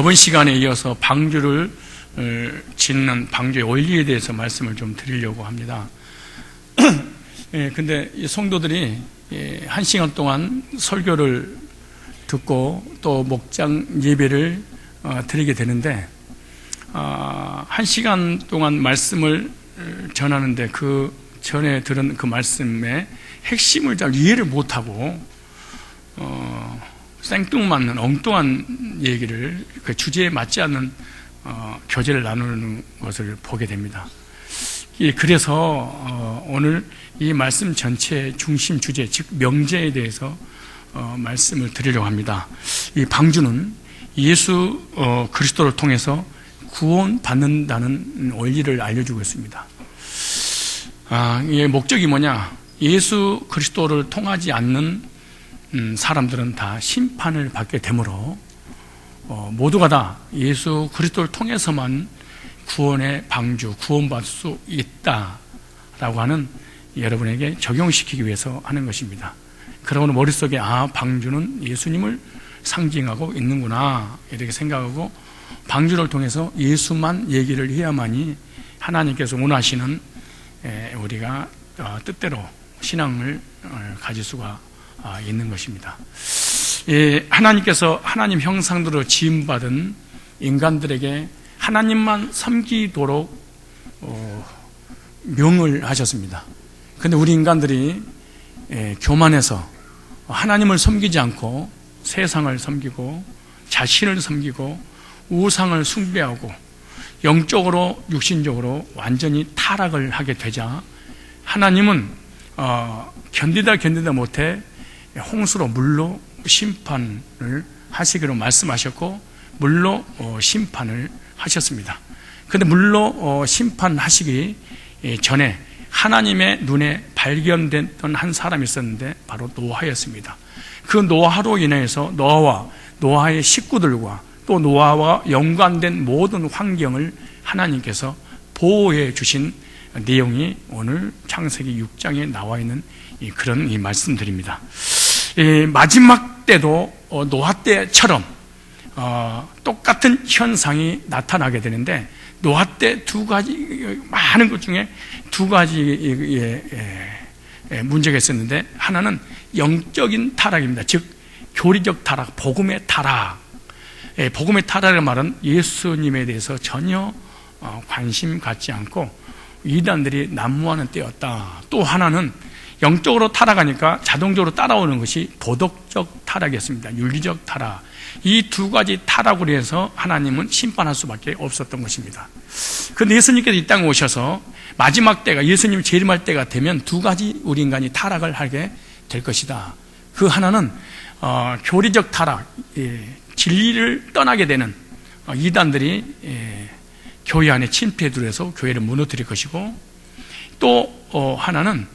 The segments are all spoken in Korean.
저번 시간에 이어서 방주를 짓는 방주의 원리에 대해서 말씀을 좀 드리려고 합니다. 근데 이 성도들이 1시간 동안 설교를 듣고 또 목장 예배를 드리게 되는데 1시간 동안 말씀을 전하는데 그 전에 들은 그 말씀의 핵심을 잘 이해를 못하고 생뚱맞는 엉뚱한 얘기를 그 주제에 맞지 않는 교제를 나누는 것을 보게 됩니다. 그래서 오늘 이 말씀 전체의 중심 주제, 즉 명제에 대해서 말씀을 드리려고 합니다. 이 방주는 예수 그리스도를 통해서 구원받는다는 원리를 알려주고 있습니다. 이 목적이 뭐냐? 예수 그리스도를 통하지 않는 사람들은 다 심판을 받게 되므로 모두가 다 예수 그리스도를 통해서만 구원의 방주, 구원받을 수 있다라고 하는 여러분에게 적용시키기 위해서 하는 것입니다. 그러고는 머릿속에 방주는 예수님을 상징하고 있는구나 이렇게 생각하고 방주를 통해서 예수만 얘기를 해야만이 하나님께서 원하시는 우리가 뜻대로 신앙을 가질 수가 있는 것입니다. 하나님께서 하나님 형상대로 지음받은 인간들에게 하나님만 섬기도록 명을 하셨습니다. 그런데 우리 인간들이 교만해서 하나님을 섬기지 않고 세상을 섬기고 자신을 섬기고 우상을 숭배하고 영적으로 육신적으로 완전히 타락을 하게 되자 하나님은 견디다 못해 홍수로 물로 심판을 하시기로 말씀하셨고 물로 심판을 하셨습니다. 그런데 물로 심판하시기 전에 하나님의 눈에 발견됐던 한 사람이 있었는데 바로 노아였습니다. 그 노아로 인해서 노아와 노아의 식구들과 또 노아와 연관된 모든 환경을 하나님께서 보호해 주신 내용이 오늘 창세기 6장에 나와 있는 그런 말씀들입니다. 마지막 때도 노아 때처럼 똑같은 현상이 나타나게 되는데 노아 때 두 가지 많은 것 중에 두 가지의 문제가 있었는데 하나는 영적인 타락입니다. 즉 교리적 타락, 복음의 타락. 복음의 타락의 말은 예수님에 대해서 전혀 관심 갖지 않고 이단들이 난무하는 때였다. 또 하나는 영적으로 타락하니까 자동적으로 따라오는 것이 도덕적 타락이었습니다. 윤리적 타락. 이 두 가지 타락으로 해서 하나님은 심판할 수밖에 없었던 것입니다. 그런데 예수님께서 이 땅에 오셔서 마지막 때가 예수님이 재림할 때가 되면 두 가지 우리 인간이 타락을 하게 될 것이다. 그 하나는 교리적 타락, 진리를 떠나게 되는 이단들이 교회 안에 침투해 들어서 교회를 무너뜨릴 것이고 또 하나는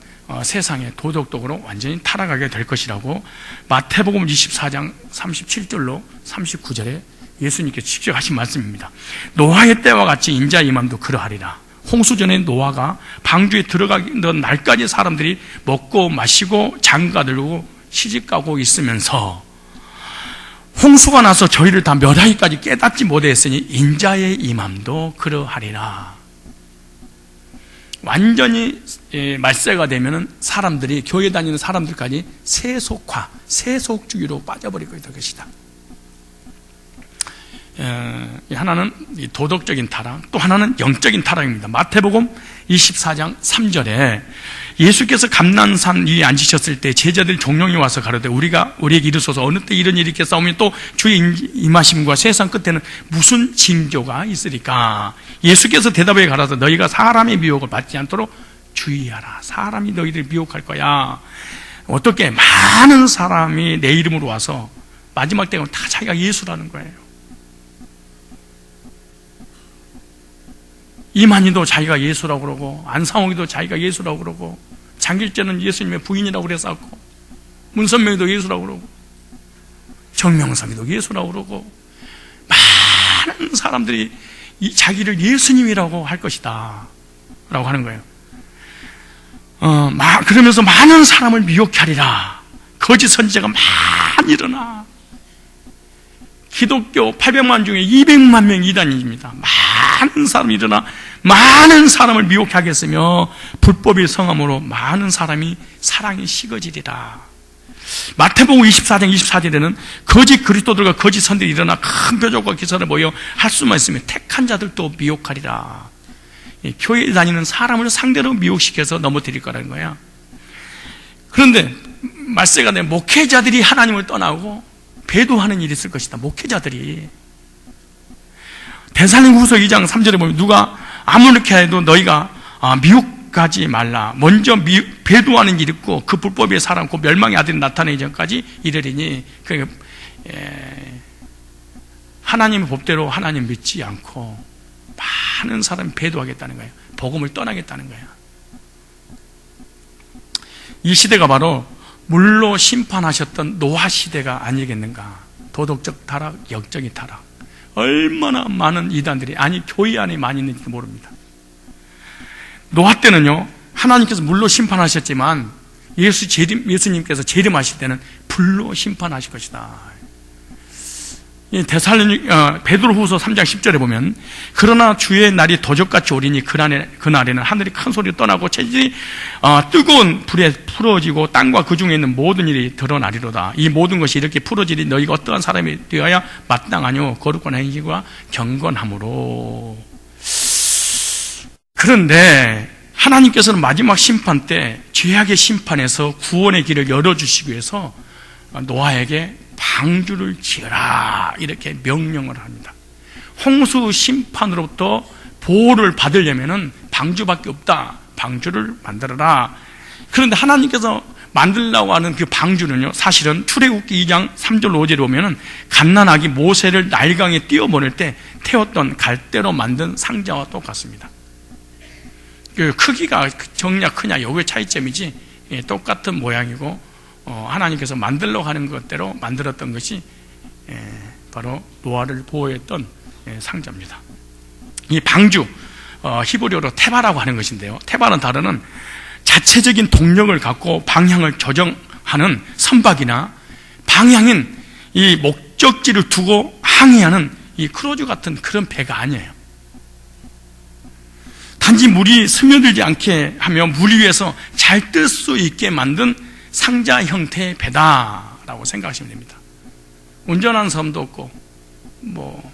세상의 도덕적으로 완전히 타락하게 될 것이라고 마태복음 24장 37절로 39절에 예수님께서 직접 하신 말씀입니다. 노아의 때와 같이 인자의 임함도 그러하리라. 홍수 전에 노아가 방주에 들어가던 날까지 사람들이 먹고 마시고 장가들고 시집가고 있으면서 홍수가 나서 저희를 다 멸하기까지 깨닫지 못했으니 인자의 임함도 그러하리라. 완전히 말세가 되면은 사람들이 교회 다니는 사람들까지 세속화, 세속주의로 빠져버릴 것이다. 하나는 도덕적인 타락, 또 하나는 영적인 타락입니다. 마태복음 24장 3절에 예수께서 감난산 위에 앉으셨을 때 제자들이 종용이 와서 가로되 우리에게 이르소서 어느 때 이런 일이 있겠사오며 또 주의 임하심과 세상 끝에는 무슨 징조가 있으리까? 예수께서 대답해 가라사 너희가 사람의 미혹을 받지 않도록 주의하라. 사람이 너희들을 미혹할 거야. 어떻게 많은 사람이 내 이름으로 와서 마지막 때는 다 자기가 예수라는 거예요. 이만희도 자기가 예수라고 그러고 안상홍이도 자기가 예수라고 그러고 장길재는 예수님의 부인이라고 그랬었고 문선명이도 예수라고 그러고 정명삼이도 예수라고 그러고 많은 사람들이 자기를 예수님이라고 할 것이다 라고 하는 거예요. 그러면서 많은 사람을 미혹하리라. 거짓 선지자가 많이 일어나 기독교 800만 중에 200만 명이 이단입니다. 많은 사람이 일어나 많은 사람을 미혹하게 하겠으며 불법의 성함으로 많은 사람이 사랑이 식어지리라. 마태복음 24장 24절에는 거짓 그리스도들과 거짓 선들이 일어나 큰 표적과 기사를 모여 할 수만 있으면 택한 자들도 미혹하리라. 교회에 다니는 사람을 상대로 미혹시켜서 넘어뜨릴 거라는 거야. 그런데 말세가 되면 목회자들이 하나님을 떠나고 배도하는 일이 있을 것이다. 목회자들이. 데살로니가후서 2장 3절에 보면 누가 아무렇게 해도 너희가 미혹하지 말라. 먼저 배도하는 일이 있고 그 불법의 사람 그 멸망의 아들이 나타나기 전까지 이르리니, 그러니까 하나님의 법대로 하나님 믿지 않고 많은 사람이 배도하겠다는 거예요. 복음을 떠나겠다는 거예요. 이 시대가 바로 물로 심판하셨던 노아 시대가 아니겠는가. 도덕적 타락, 영적인 타락. 얼마나 많은 이단들이, 아니 교회 안에 많이 있는지 모릅니다. 노아 때는요, 하나님께서 물로 심판하셨지만 예수님께서 재림하실 때는 불로 심판하실 것이다. 베드로후서 3장 10절에 보면 그러나 주의 날이 도적같이 오리니 그날에는 하늘이 큰 소리로 떠나고 체질이 뜨거운 불에 풀어지고 땅과 그 중에 있는 모든 일이 드러나리로다. 이 모든 것이 이렇게 풀어지니 너희가 어떠한 사람이 되어야 마땅하뇨 거룩한 행위와 경건함으로. 그런데 하나님께서는 마지막 심판 때 죄악의 심판에서 구원의 길을 열어주시기 위해서 노아에게 방주를 지어라 이렇게 명령을 합니다. 홍수 심판으로부터 보호를 받으려면 방주밖에 없다. 방주를 만들어라. 그런데 하나님께서 만들려고 하는 그 방주는요, 사실은 출애굽기 2장 3절 5절에 보면은 갓난아기 모세를 나일강에 띄워보낼 때 태웠던 갈대로 만든 상자와 똑같습니다. 그 크기가 적냐 크냐 요게 차이점이지 똑같은 모양이고 하나님께서 만들려고 하는 것대로 만들었던 것이 바로 노아를 보호했던 상자입니다. 이 방주, 히브리어로 테바라고 하는 것인데요, 테바는 다루는 자체적인 동력을 갖고 방향을 조정하는 선박이나 방향인 이 목적지를 두고 항해하는 이 크루즈 같은 그런 배가 아니에요. 단지 물이 스며들지 않게 하며 물 위에서 잘 뜰 수 있게 만든 상자 형태의 배다라고 생각하시면 됩니다. 운전하는 사람도 없고 뭐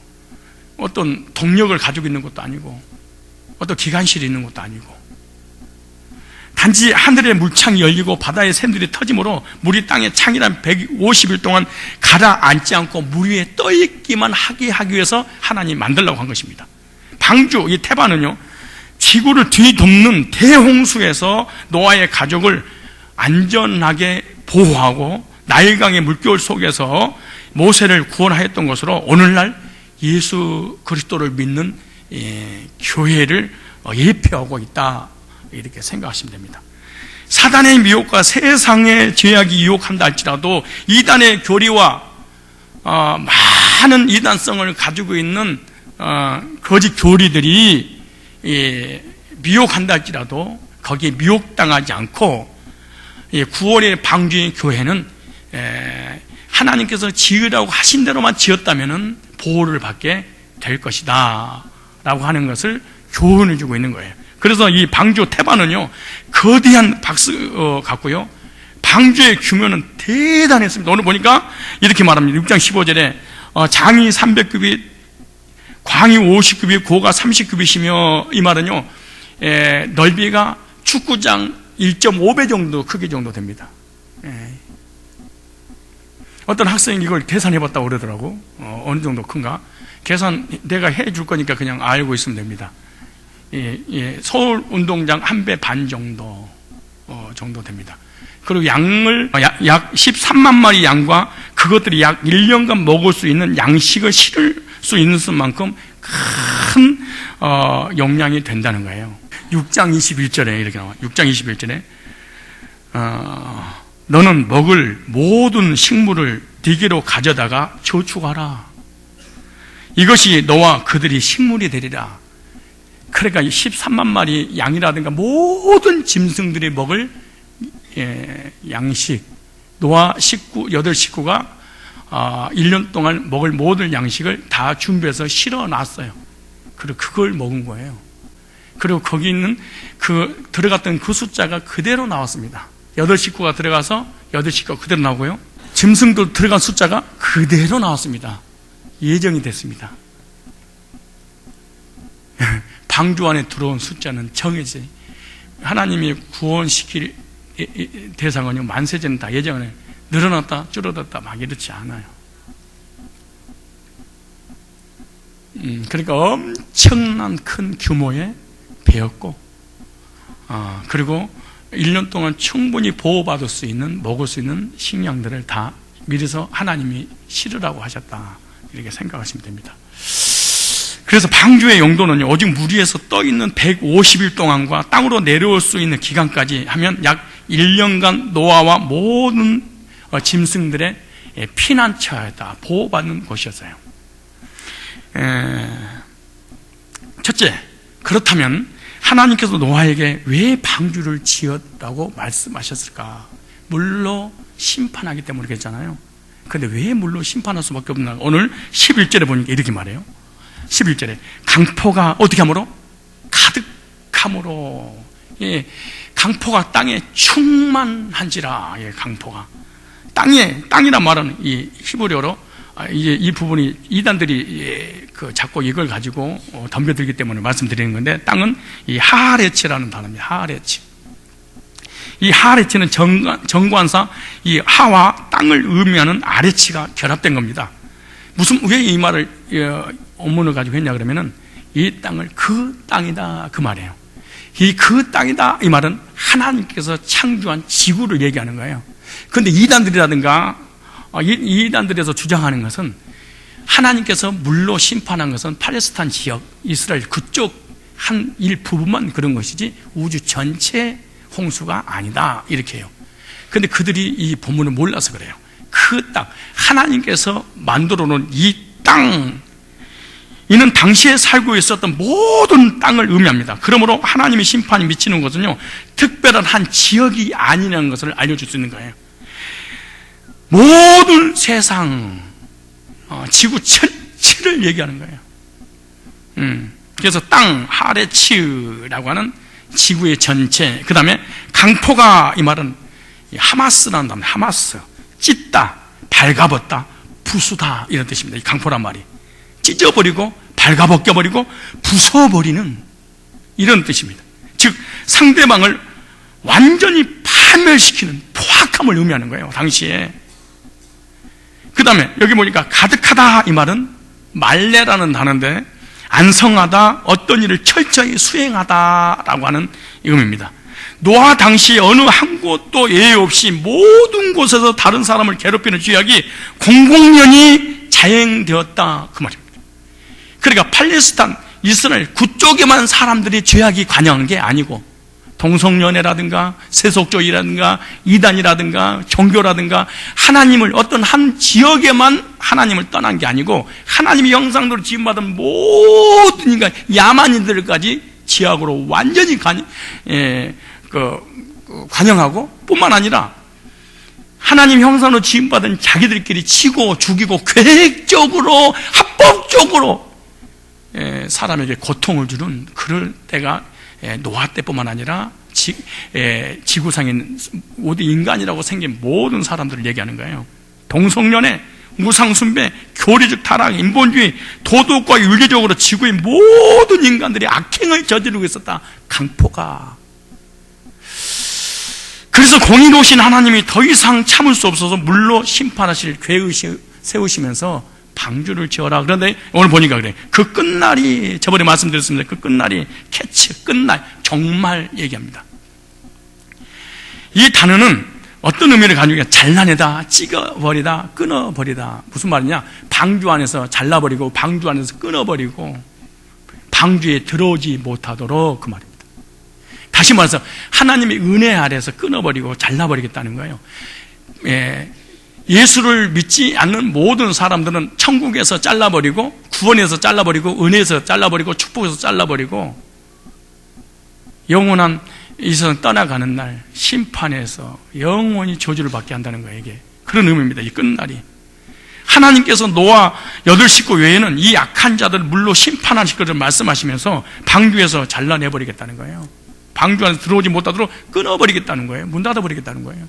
어떤 동력을 가지고 있는 것도 아니고 어떤 기관실이 있는 것도 아니고 단지 하늘의 물창이 열리고 바다의 샘들이 터짐으로 물이 땅에 창이란 150일 동안 가라앉지 않고 물 위에 떠있기만 하게 하기 위해서 하나님이 만들려고 한 것입니다. 방주, 이 테바는요, 지구를 뒤덮는 대홍수에서 노아의 가족을 안전하게 보호하고 나일강의 물결 속에서 모세를 구원하였던 것으로 오늘날 예수 그리스도를 믿는 교회를 예표하고 있다, 이렇게 생각하시면 됩니다. 사단의 미혹과 세상의 죄악이 유혹한다 할지라도 이단의 교리와 많은 이단성을 가지고 있는 거짓 교리들이 미혹한다 할지라도 거기에 미혹당하지 않고 구원의 방주인 교회는 하나님께서 지으라고 하신 대로만 지었다면 보호를 받게 될 것이다 라고 하는 것을 교훈을 주고 있는 거예요. 그래서 이 방주 테바는요, 거대한 박스 같고요, 방주의 규모는 대단했습니다. 오늘 보니까 이렇게 말합니다. 6장 15절에 장이 300규빗, 광이 50규빗, 고가 30규빗이며, 이 말은요, 넓이가 축구장 1.5배 정도 크기 정도 됩니다. 어떤 학생이 이걸 계산해봤다고 그러더라고. 어느 정도 큰가? 계산 내가 해줄 거니까 그냥 알고 있으면 됩니다. 서울 운동장 1배 반 정도 됩니다. 그리고 양을 약 13만 마리 양과 그것들이 약 1년간 먹을 수 있는 양식을 실을 수 있는 만큼 큰 용량이 된다는 거예요. 6장 21절에 이렇게 나와요. 6장 21절에 너는 먹을 모든 식물을 네게로 가져다가 저축하라. 이것이 너와 그들이 식물이 되리라. 그러니까 13만 마리 양이라든가 모든 짐승들이 먹을 양식, 노아 식구 8식구가 1년 동안 먹을 모든 양식을 다 준비해서 실어놨어요. 그리고 그걸 먹은 거예요. 그리고 거기 있는 들어갔던 그 숫자가 그대로 나왔습니다. 8식구가 들어가서 8식구가 그대로 나오고요. 짐승도 들어간 숫자가 그대로 나왔습니다. 예정이 됐습니다. 방주 안에 들어온 숫자는 정해져. 하나님이 구원시킬 대상은요, 만세제는 다 예정을 늘어났다 줄어들었다 막 이렇지 않아요. 그러니까 엄청난 큰 규모의 배였고, 그리고 1년 동안 충분히 보호받을 수 있는, 먹을 수 있는 식량들을 다 미리서 하나님이 실으라고 하셨다, 이렇게 생각하시면 됩니다. 그래서 방주의 용도는요, 오직 물 위에서 떠 있는 150일 동안과 땅으로 내려올 수 있는 기간까지 하면 약 1년간 노아와 모든 짐승들의 피난처였다, 보호받는 곳이었어요. 첫째, 그렇다면 하나님께서 노아에게 왜 방주를 지었다고 말씀하셨을까? 물로 심판하기 때문에 그랬잖아요. 그런데 왜 물로 심판할 수밖에 없나? 오늘 11절에 보니까 이렇게 말해요. 11절에 강포가 어떻게 하므로? 가득함으로. 예, 강포가 땅에 충만한지라. 예, 강포가 땅이란 말은 이 히브리어로, 이제 이 부분이 이단들이 자꾸 이걸 가지고 덤벼들기 때문에 말씀드리는 건데, 땅은 이 하하레츠라는 단어입니다. 하하레츠. 이 하하레츠는 정관사 이 하와 땅을 의미하는 아레치가 결합된 겁니다. 왜 이 말을 원문을 가지고 했냐 그러면은, 이 땅을 그 땅이다, 그 말이에요. 이 그 땅이다, 이 말은 하나님께서 창조한 지구를 얘기하는 거예요. 그런데 이단들이라든가 이단들에서 주장하는 것은, 하나님께서 물로 심판한 것은 팔레스타인 지역, 이스라엘 그쪽 한 일부분만 그런 것이지 우주 전체 홍수가 아니다, 이렇게 해요. 그런데 그들이 이 본문을 몰라서 그래요. 그 땅, 하나님께서 만들어 놓은 이 땅, 이는 당시에 살고 있었던 모든 땅을 의미합니다. 그러므로 하나님의 심판이 미치는 것은요, 특별한 한 지역이 아니라는 것을 알려줄 수 있는 거예요. 모든 세상, 지구 전체를 얘기하는 거예요. 그래서 땅, 하레치라고 하는 지구의 전체. 그 다음에 강포가, 이 말은 하마스라는 단어, 하마스. 찢다, 발가벗다, 부수다, 이런 뜻입니다. 이 강포란 말이 찢어버리고 발가벗겨버리고 부숴버리는, 이런 뜻입니다. 즉 상대방을 완전히 파멸시키는, 포악함을 의미하는 거예요, 당시에. 그 다음에 여기 보니까 가득하다, 이 말은 말레라는 단어인데, 안성하다, 어떤 일을 철저히 수행하다라고 하는 의미입니다. 노아 당시 어느 한 곳도 예외 없이 모든 곳에서 다른 사람을 괴롭히는 죄악이 공공연히 자행되었다, 그 말입니다. 그러니까 팔레스타인, 이스라엘 그쪽에만 사람들이 죄악이 관여한 게 아니고, 동성연애라든가 세속주의라든가 이단이라든가 종교라든가 하나님을, 어떤 한 지역에만 하나님을 떠난 게 아니고, 하나님의 형상대로 지음받은 모든 인간, 야만인들까지 지역으로 완전히 관영하고, 뿐만 아니라 하나님 형상으로 지음받은 자기들끼리 치고 죽이고 계획적으로 합법적으로 사람에게 고통을 주는 그럴 때가 노아 때뿐만 아니라 지구상에 모든 인간이라고 생긴 모든 사람들을 얘기하는 거예요. 동성연애, 우상숭배, 교리적 타락, 인본주의, 도덕과 윤리적으로 지구의 모든 인간들이 악행을 저지르고 있었다, 강포가. 그래서 공의로우신 하나님이 더 이상 참을 수 없어서 물로 심판하실 계획을 세우시면서 방주를 지어라. 그런데 오늘 보니까 그래, 그 끝날이, 저번에 말씀드렸습니다. 그 끝날이 캐치, 끝날, 정말 얘기합니다. 이 단어는 어떤 의미를 가지고 있냐? 잘라내다, 찍어버리다, 끊어버리다. 무슨 말이냐? 방주 안에서 잘라버리고, 방주 안에서 끊어버리고, 방주에 들어오지 못하도록, 그 말입니다. 다시 말해서 하나님의 은혜 아래에서 끊어버리고 잘라버리겠다는 거예요. 예수를 믿지 않는 모든 사람들은 천국에서 잘라버리고, 구원에서 잘라버리고, 은혜에서 잘라버리고, 축복에서 잘라버리고, 영원한 이 세상 떠나가는 날 심판에서 영원히 저주를 받게 한다는 거예요. 이게 그런 의미입니다. 이 끝날이. 하나님께서 노아 8식구 외에는 이 약한 자들 물로 심판하실 것을 말씀하시면서 방주에서 잘라내버리겠다는 거예요. 방주 안에 들어오지 못하도록 끊어버리겠다는 거예요. 문 닫아버리겠다는 거예요.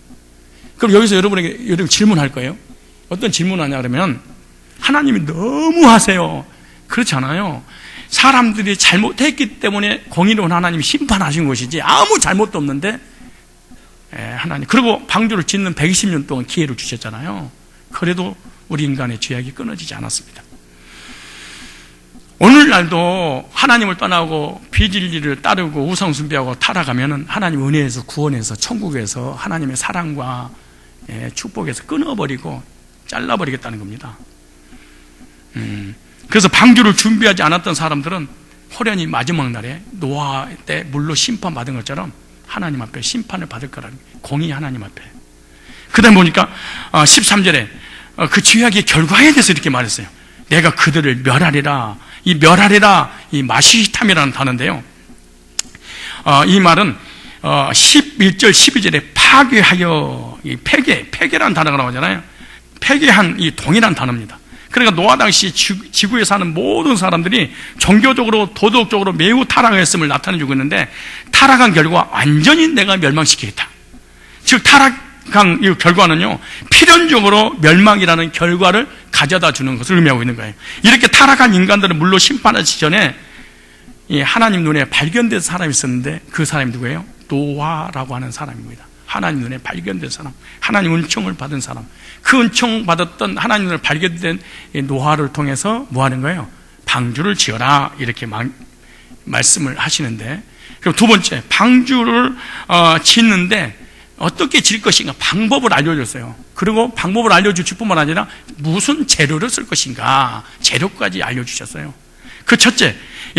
그럼 여기서 여러분 질문할 거예요. 어떤 질문을 하냐 그러면, 하나님이 너무 하세요. 그렇지 않아요. 사람들이 잘못했기 때문에 공의로운 하나님이 심판하신 것이지 아무 잘못도 없는데, 하나님, 그리고 방주를 짓는 120년 동안 기회를 주셨잖아요. 그래도 우리 인간의 죄악이 끊어지지 않았습니다. 오늘날도 하나님을 떠나고 비진리를 따르고 우상숭배하고 타락하면 하나님 은혜에서, 구원에서, 천국에서 하나님의 사랑과 축복에서 끊어버리고 잘라버리겠다는 겁니다. 그래서 방주를 준비하지 않았던 사람들은 호련히 마지막 날에 노아 때 물로 심판받은 것처럼 하나님 앞에 심판을 받을 거라는 거예요. 공의 하나님 앞에. 그 다음에 보니까 13절에 그 죄악의 결과에 대해서 이렇게 말했어요. 내가 그들을 멸하리라. 이 멸하리라, 이 마시탐이라는 단어인데요. 이 말은 11절 12절에 파괴하여, 이 폐괴라는 단어가 나오잖아요. 폐괴한 이 동일한 단어입니다. 그러니까 노아 당시 지구에 사는 모든 사람들이 종교적으로 도덕적으로 매우 타락했음을 나타내주고 있는데, 타락한 결과 완전히 내가 멸망시키겠다. 즉 타락한 이 결과는요, 필연적으로 멸망이라는 결과를 가져다 주는 것을 의미하고 있는 거예요. 이렇게 타락한 인간들은 물로 심판하기 전에 하나님 눈에 발견된 사람이 있었는데, 그 사람이 누구예요? 노아라고 하는 사람입니다. 하나님 눈에 발견된 사람, 하나님 은총을 받은 사람, 그 은총 받았던 하나님 눈에 발견된 노아를 통해서 뭐 하는 거예요? 방주를 지어라, 이렇게 말씀을 하시는데, 그리고 두 번째, 방주를 짓는데 어떻게 질 것인가 방법을 알려줬어요. 그리고 방법을 알려주실 뿐만 아니라 무슨 재료를 쓸 것인가 재료까지 알려주셨어요. 그 첫째,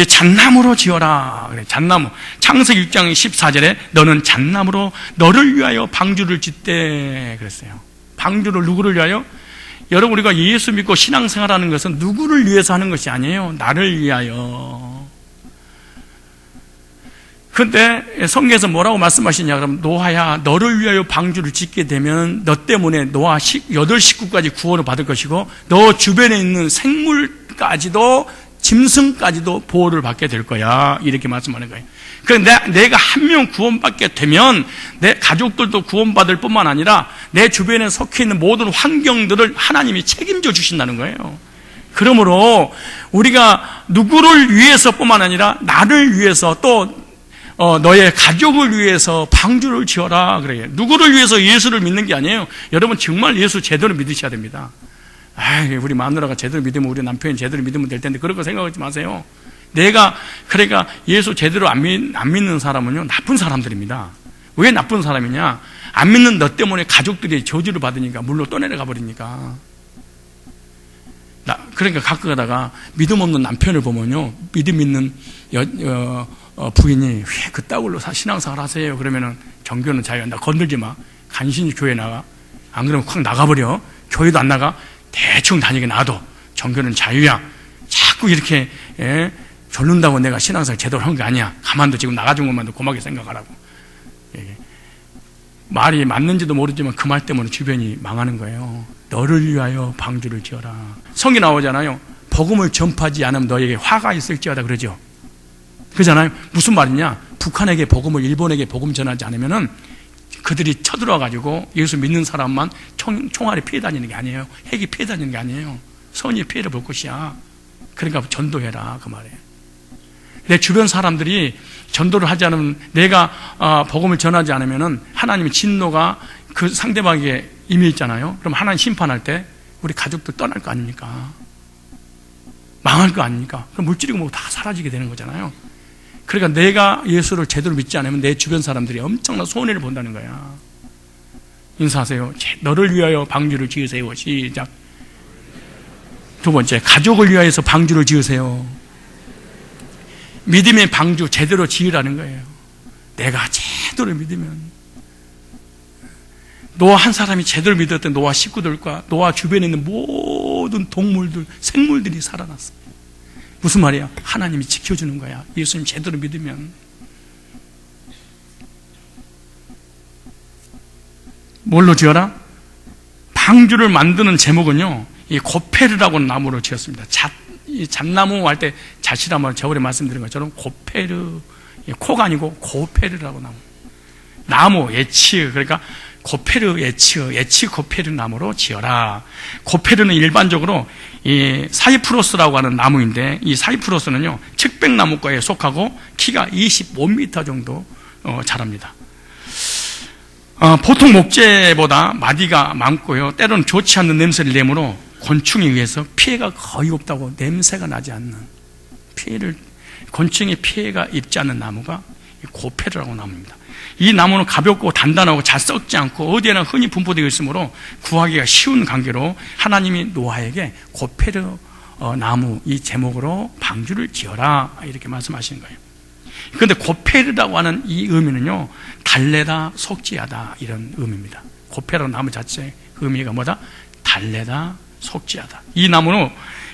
잣나무로 지어라. 그래, 잣나무. 창세기 6장 14절에 너는 잣나무로 너를 위하여 방주를 짓대 그랬어요. 방주를 누구를 위하여? 여러분, 우리가 예수 믿고 신앙생활하는 것은 누구를 위해서 하는 것이 아니에요. 나를 위하여. 근데 성경에서 뭐라고 말씀하시냐 그러면, 노아야 너를 위하여 방주를 짓게 되면 너 때문에 노아 8식구까지 구원을 받을 것이고 너 주변에 있는 생물까지도, 짐승까지도 보호를 받게 될 거야, 이렇게 말씀하는 거예요. 그러니까 내가 한 명 구원받게 되면 내 가족들도 구원받을 뿐만 아니라 내 주변에 속해 있는 모든 환경들을 하나님이 책임져 주신다는 거예요. 그러므로 우리가 누구를 위해서뿐만 아니라 나를 위해서, 또 너의 가족을 위해서 방주를 지어라 그래요. 누구를 위해서 예수를 믿는 게 아니에요. 여러분, 정말 예수 제대로 믿으셔야 됩니다. 우리 마누라가 제대로 믿으면, 우리 남편이 제대로 믿으면 될 텐데, 그런 거 생각하지 마세요. 그러니까 예수 제대로 안 믿는 사람은요, 나쁜 사람들입니다. 왜 나쁜 사람이냐? 안 믿는 너 때문에 가족들이 저주를 받으니까, 물로 떠내려가 버리니까. 그러니까 가끔 가다가 믿음 없는 남편을 보면요, 믿음 있는 부인이 왜 그따구로 신앙생활 하세요? 그러면은 종교는 자유야. 나 건들지 마. 간신히 교회 나가. 안 그러면 확 나가버려. 교회도 안 나가. 대충 다니게 놔둬. 종교는 자유야. 자꾸 이렇게 졸른다고 내가 신앙생활 제대로 한 게 아니야. 가만둬. 지금 나가준 것만도 고맙게 생각하라고. 말이 맞는지도 모르지만 그 말 때문에 주변이 망하는 거예요. 너를 위하여 방주를 지어라. 성이 나오잖아요. 복음을 전파하지 않으면 너에게 화가 있을지어다 그러죠. 그러잖아요. 무슨 말이냐? 북한에게 복음을, 일본에게 복음 전하지 않으면은 그들이 쳐들어와가지고 예수 믿는 사람만 총알이 피해 다니는 게 아니에요. 핵이 피해 다니는 게 아니에요. 선이 피해를 볼 것이야. 그러니까 전도해라, 그 말이에요. 내 주변 사람들이 전도를 하지 않으면, 내가 복음을 전하지 않으면은 하나님의 진노가 그 상대방에게 임해 있잖아요. 그럼 하나님 심판할 때 우리 가족들 떠날 거 아닙니까? 망할 거 아닙니까? 그럼 물질이고 뭐 다 사라지게 되는 거잖아요. 그러니까 내가 예수를 제대로 믿지 않으면 내 주변 사람들이 엄청난 손해를 본다는 거야. 인사하세요. 너를 위하여 방주를 지으세요. 시작. 두 번째, 가족을 위하여서 방주를 지으세요. 믿음의 방주 제대로 지으라는 거예요. 내가 제대로 믿으면. 노아 한 사람이 제대로 믿었던 노아 식구들과 노아 주변에 있는 모든 동물들, 생물들이 살아났어요. 무슨 말이야? 하나님이 지켜주는 거야. 예수님 제대로 믿으면. 뭘로 지어라? 방주를 만드는 제목은요, 이 고페르라고 하는 나무로 지었습니다. 이 잣나무 할 때 잣이라면 저번에 말씀드린 것처럼 고페르, 코가 아니고 고페르라고 나무, 예치, 그러니까 고페르 예치 고페르 나무로 지어라. 고페르는 일반적으로 이 사이프러스라고 하는 나무인데, 이 사이프러스는요 측백나무과에 속하고 키가 25m 정도 자랍니다. 보통 목재보다 마디가 많고요, 때로는 좋지 않는 냄새를 내므로 곤충에 의해서 피해가 거의 없다고, 냄새가 나지 않는, 곤충의 피해가 입지 않는 나무가 고페르라고 나무입니다. 이 나무는 가볍고 단단하고 잘 썩지 않고 어디에나 흔히 분포되어 있으므로 구하기가 쉬운 관계로 하나님이 노아에게 고페르 나무 이 제목으로 방주를 지어라 이렇게 말씀하시는 거예요. 그런데 고페르라고 하는 이 의미는요, 달래다, 속죄하다 이런 의미입니다. 고페르 나무 자체의 의미가 뭐다? 달래다, 속죄하다. 이 나무는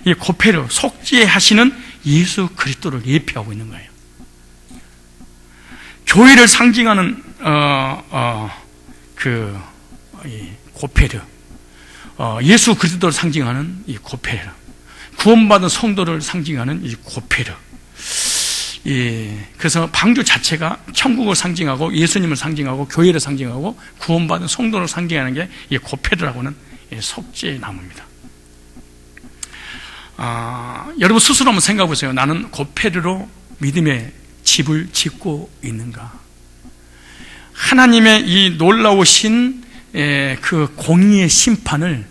이 고페르, 속죄하시는 예수 그리스도를 예표하고 있는 거예요. 교회를 상징하는 이 고페르, 예수 그리스도를 상징하는 이 고페르, 구원받은 성도를 상징하는 이 고페르. 그래서 방주 자체가 천국을 상징하고 예수님을 상징하고 교회를 상징하고 구원받은 성도를 상징하는 게 이 고페르라고 하는 속죄의 나무입니다. 여러분 스스로 한번 생각해 보세요. 나는 고페르로 믿음의 집을 짓고 있는가? 하나님의 이 놀라우신 그 공의의 심판을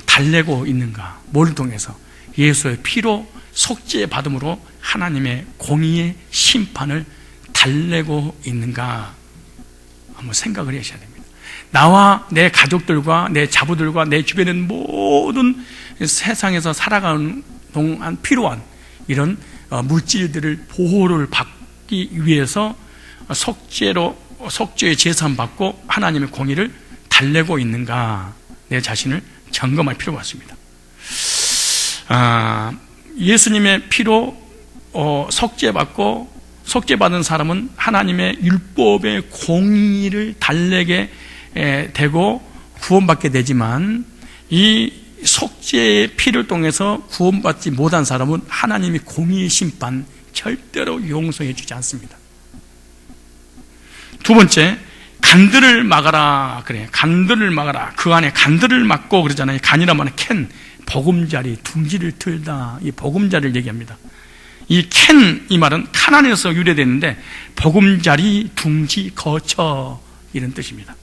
달래고 있는가? 뭘 통해서? 예수의 피로 속죄 받음으로 하나님의 공의의 심판을 달래고 있는가? 한번 생각을 하셔야 됩니다. 나와 내 가족들과 내 자부들과 내 주변에 있는 모든 세상에서 살아가는 동안 필요한 이런 물질들을 보호를 받기 위해서 속죄의 제사함 받고 하나님의 공의를 달래고 있는가? 내 자신을 점검할 필요가 있습니다. 예수님의 피로 속죄받고 속죄받은 사람은 하나님의 율법의 공의를 달래게 되고 구원받게 되지만, 이 속죄의 피를 통해서 구원받지 못한 사람은 하나님의 공의의 심판 절대로 용서해 주지 않습니다. 두 번째, 간들을 막아라. 그래, 간들을 막아라. 그 안에 간들을 막고 그러잖아요. 간이란 말은 캔, 보금자리, 둥지를 틀다. 이 보금자리를 얘기합니다. 이 캔, 이 말은 카나안에서 유래됐는데 보금자리, 둥지, 거처 이런 뜻입니다.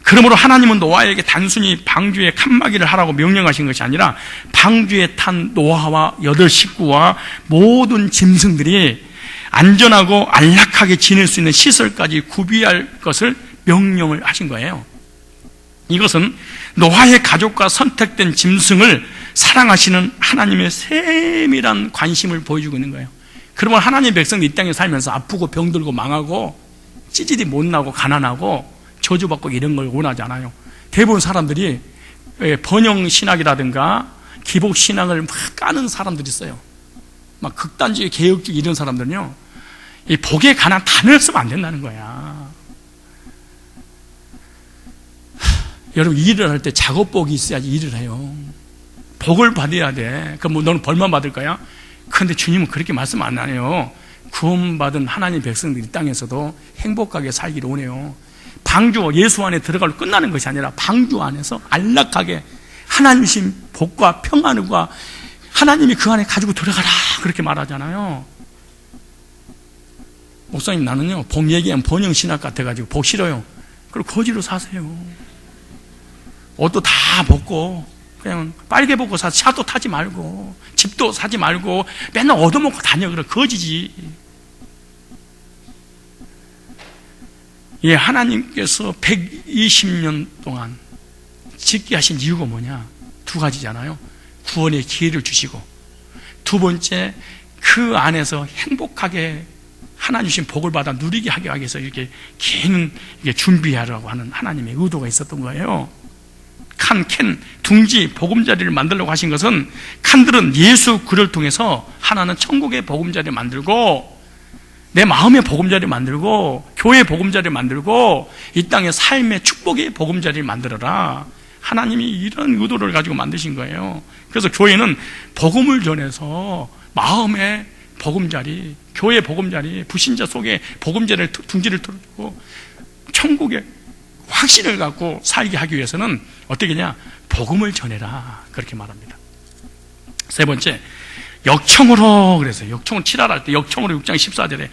그러므로 하나님은 노아에게 단순히 방주에 칸막이를 하라고 명령하신 것이 아니라 방주에 탄 노아와 8 식구와 모든 짐승들이 안전하고 안락하게 지낼 수 있는 시설까지 구비할 것을 명령을 하신 거예요. 이것은 노아의 가족과 선택된 짐승을 사랑하시는 하나님의 세밀한 관심을 보여주고 있는 거예요. 그러면 하나님의 백성들이 이 땅에 살면서 아프고 병들고 망하고 찌질이 못나고 가난하고 저주받고 이런 걸 원하지 않아요. 대부분 사람들이 번영신학이라든가 기복신앙을 막 까는 사람들이 있어요. 막 극단주의 개혁주의 이런 사람들은요, 이 복에 관한 단어를 쓰면 안 된다는 거야. 여러분, 일을 할 때 작업복이 있어야지 일을 해요. 복을 받아야 돼. 그럼 뭐 너는 벌만 받을 거야? 그런데 주님은 그렇게 말씀 안 하네요. 구원받은 하나님 백성들이 이 땅에서도 행복하게 살기를 원해요. 방주, 예수 안에 들어가면 끝나는 것이 아니라 방주 안에서 안락하게 하나님신 복과 평안과 하나님이 그 안에 가지고 들어가라 그렇게 말하잖아요. 목사님, 나는요 복 얘기하면 번영신학 같아가지고 복 싫어요. 그리고 거지로 사세요. 옷도 다 벗고 그냥 빨개 벗고 사서 차도 타지 말고 집도 사지 말고 맨날 얻어먹고 다녀. 그래 거지지. 예, 하나님께서 120년 동안 짓게 하신 이유가 뭐냐? 두 가지잖아요. 구원의 기회를 주시고, 두 번째, 그 안에서 행복하게 하나님 주신 복을 받아 누리게 하기 위해서 이렇게 긴 준비하라고 하는 하나님의 의도가 있었던 거예요. 칸, 캔, 둥지, 보금자리를 만들려고 하신 것은, 칸들은 예수 그를 통해서 하나는 천국의 보금자리를 만들고 내 마음의 보금자리를 만들고 교회의 보금자리를 만들고 이 땅의 삶의 축복의 보금자리를 만들어라. 하나님이 이런 의도를 가지고 만드신 거예요. 그래서 교회는 복음을 전해서 마음의 보금자리, 교회 보금자리, 불신자 속에 보금자리를 둥지를 틀어주고 천국의 확신을 갖고 살게 하기 위해서는 어떻게 하냐? 복음을 전해라, 그렇게 말합니다. 세 번째, 역청으로, 그래서 역청을 칠하라 할 때 역청으로 6장 14절에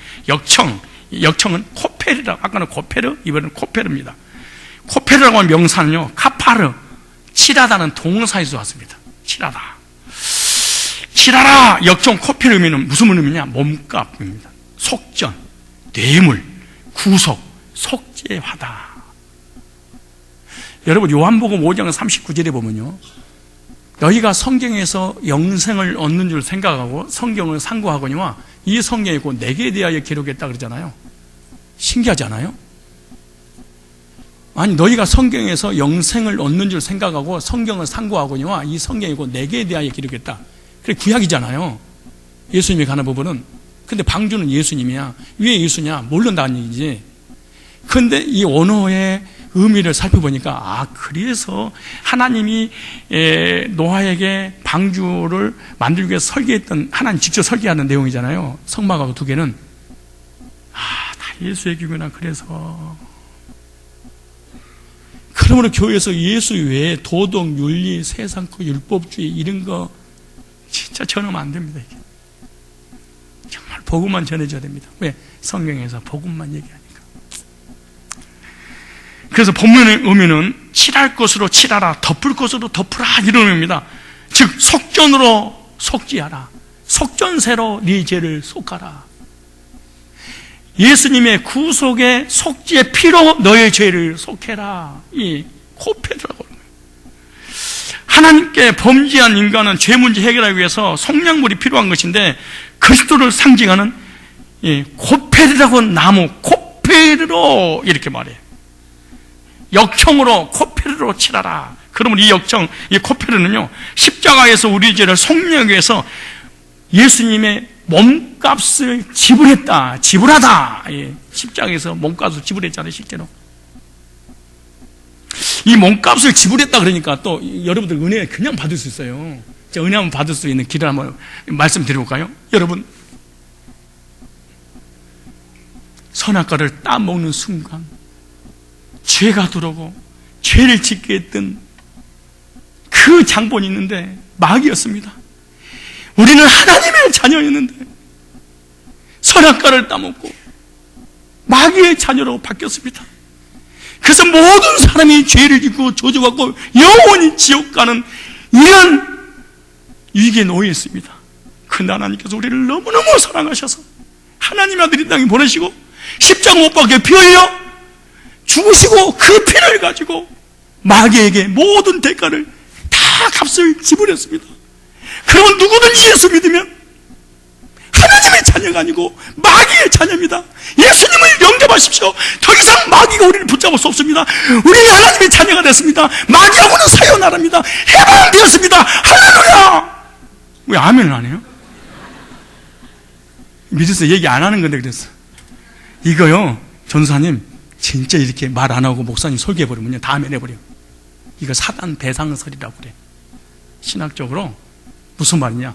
역청은 코페르라고, 아까는 코페르, 이번에는 코페르입니다. 코페르라고 하는 명사는요, 카파르, 칠하다는 동사에서 왔습니다. 칠하라, 역청 코페르 의미는 무슨 의미냐? 몸값입니다. 속전, 뇌물, 구속, 속죄하다. 여러분, 요한복음 5장 39절에 보면요, 너희가 성경에서 영생을 얻는 줄 생각하고 성경을 상고하거니와 이 성경이 곧 내게 대하여 기록했다 그러잖아요. 신기하지 않아요? 아니, 너희가 성경에서 영생을 얻는 줄 생각하고 성경을 상고하거니와 이 성경이 곧 내게 대하여 기록했다. 그게 구약이잖아요. 예수님이 가는 부분은. 근데 방주는 예수님이야. 왜 예수냐? 모른다는 얘기지. 근데 이 언어의 의미를 살펴보니까, 그래서 하나님이 노아에게 방주를 만들기 위해서 설계했던, 하나님 직접 설계하는 내용이잖아요. 성막하고 두 개는. 다 예수 얘기구나. 그래서. 그러므로 교회에서 예수 외에 도덕, 윤리, 세상과 율법주의 이런 거 진짜 전하면 안 됩니다. 이게. 정말 복음만 전해줘야 됩니다. 왜? 성경에서 복음만 얘기하니까. 그래서 본문의 의미는 칠할 것으로 칠하라, 덮을 것으로 덮으라, 이런 의미입니다. 즉 속전으로 속죄하라, 속전세로 네 죄를 속하라. 예수님의 구속의 속죄 피로 너의 죄를 속해라. 이 코페드라고 합니다. 하나님께 범죄한 인간은 죄 문제 해결하기 위해서 속량물이 필요한 것인데, 그리스도를 상징하는 코페르라고 나무, 코페르로 이렇게 말해요. 역청으로 코페르로 칠하라. 그러면 이 역청, 이 코페르는요, 십자가에서 우리 죄를 속량하기 위해서 예수님의 몸값을 지불했다, 지불하다. 십자가에서 몸값을 지불했잖아요, 실제로. 이 몸값을 지불했다 그러니까 또 여러분들 은혜 그냥 받을 수 있어요. 제가 은혜 한번 받을 수 있는 길을 한번 말씀드려볼까요? 여러분, 선악과를 따먹는 순간 죄가 들어오고 죄를 짓게 했던 그 장본이 있는데 마귀였습니다. 우리는 하나님의 자녀였는데 선악과를 따먹고 마귀의 자녀로 바뀌었습니다. 그래서 모든 사람이 죄를 짓고 저주받고 영원히 지옥 가는 이런 위기에 놓여 있습니다. 근데 하나님께서 우리를 너무너무 사랑하셔서 하나님 아들이 땅에 보내시고 십자가 못 박혀 피 흘려 죽으시고 그 피를 가지고 마귀에게 모든 대가를 다 값을 지불했습니다. 그러면 누구든지 예수 믿으면 하나님의 자녀가 아니고 마귀의 자녀입니다. 예수님을 영접하십시오. 더 이상 마귀가 우리를 붙잡을 수 없습니다. 우리는 하나님의 자녀가 됐습니다. 마귀하고는 사요나라입니다. 해방되었습니다. 할렐루야. 왜 아멘을 안 해요? 믿어서 얘기 안 하는 건데 그랬어. 이거요, 전사님 진짜 이렇게 말 안 하고 목사님 설계해버리면요 다 아멘 해버려요. 이거 사단 배상설이라고 그래. 신학적으로 무슨 말이냐,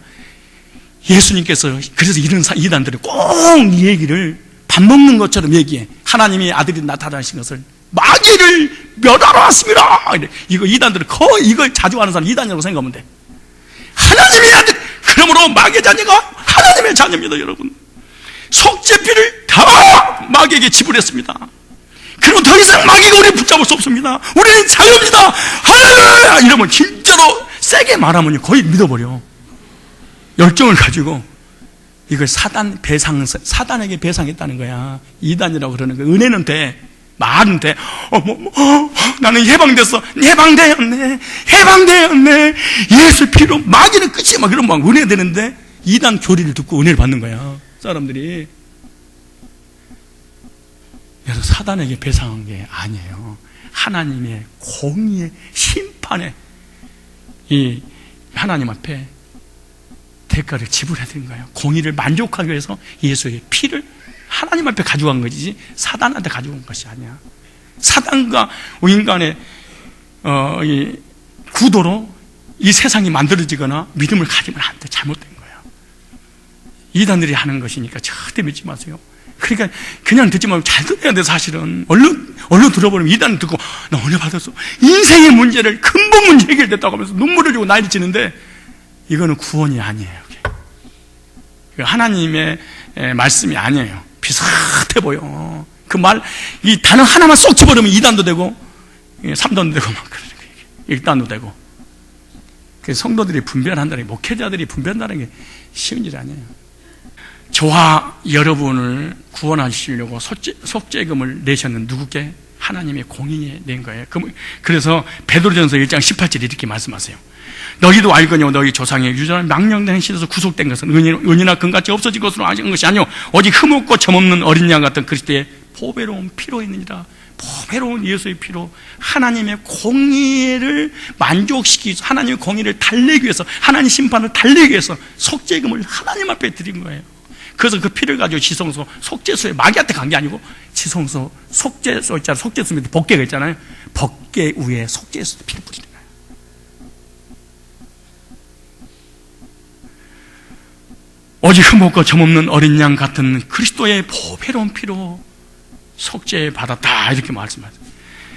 예수님께서 그래서 이런 이단들이 꼭 이 얘기를 밥 먹는 것처럼 얘기해. 하나님의 아들이 나타나신 것을 마귀를 멸하러 왔습니다. 이거 이단들은 거의 이걸 자주 하는 사람 이단이라고 생각하면 돼. 하나님의 아들, 그러므로 마귀의 자녀가 하나님의 자녀입니다. 여러분, 속죄피를 다 마귀에게 지불했습니다. 그리고 더 이상 마귀가 우리를 붙잡을 수 없습니다. 우리는 자유입니다. 할렐루야. 이러면 진짜로 세게 말하면 거의 믿어버려. 열정을 가지고 이걸 사단에게 배상했다는 거야. 이단이라고 그러는 거야. 은혜는 돼, 말은 돼. 나는 해방됐어. 해방되었네. 예수 피로 마귀는 끝이 막 이런 막 은혜 되는데 이단 교리를 듣고 은혜를 받는 거야, 사람들이. 그래서 사단에게 배상한 게 아니에요. 하나님의 공의의 심판에 이 하나님 앞에 대가를 지불해야 되는 거예요. 공의를 만족하기 위해서 예수의 피를 하나님 앞에 가져간 거지 사단한테 가져온 것이 아니야. 사단과 인간의 구도로 이 세상이 만들어지거나 믿음을 가지면 안 돼. 잘못된 거예요. 이단들이 하는 것이니까 절대 믿지 마세요. 그러니까 그냥 듣지 말고 잘 들어야 돼. 사실은 얼른 들어버리면 이단을 듣고 나 은혜 받았어, 인생의 문제를 근본 문제 해결됐다고 하면서 눈물을 주고 난리 치는데 이거는 구원이 아니에요. 하나님의 말씀이 아니에요. 비슷해 보여. 그 말, 이 단어 하나만 쏙 집어넣으면 2단도 되고 3단도 되고 막 그러는 거예요. 1단도 되고. 성도들이 분별한다는 게, 목회자들이 분별한다는 게 쉬운 일이 아니에요. 저와 여러분을 구원하시려고 속죄금을 내셨는 누구께? 하나님의 공의에 낸 거예요. 그래서 베드로전서 1장 18절 이렇게 말씀하세요. 너희도 알거니와 너희 조상의 유전한 망령된 행실에서 구속된 것은 은이나 금같이 없어진 것으로 아신 것이 아니오 오직 흠없고 점없는 어린 양 같은 그리스도의 보배로운 피로 있느니라. 보배로운 예수의 피로 하나님의 공의를 만족시키기 위해서, 하나님의 공의를 달래기 위해서, 하나님 심판을 달래기 위해서 속죄금을 하나님 앞에 드린 거예요. 그래서 그 피를 가지고 지성소 속죄소에 마귀한테 간 게 아니고 지성소 속죄소 있잖아요. 속죄소 밑에 법궤가 있잖아요. 법궤 위에 속죄소 피를 뿌리는 거예요. 오직 흠없고 점없는 어린 양 같은 그리스도의 보배로운 피로 속죄받았다 이렇게 말씀하세요.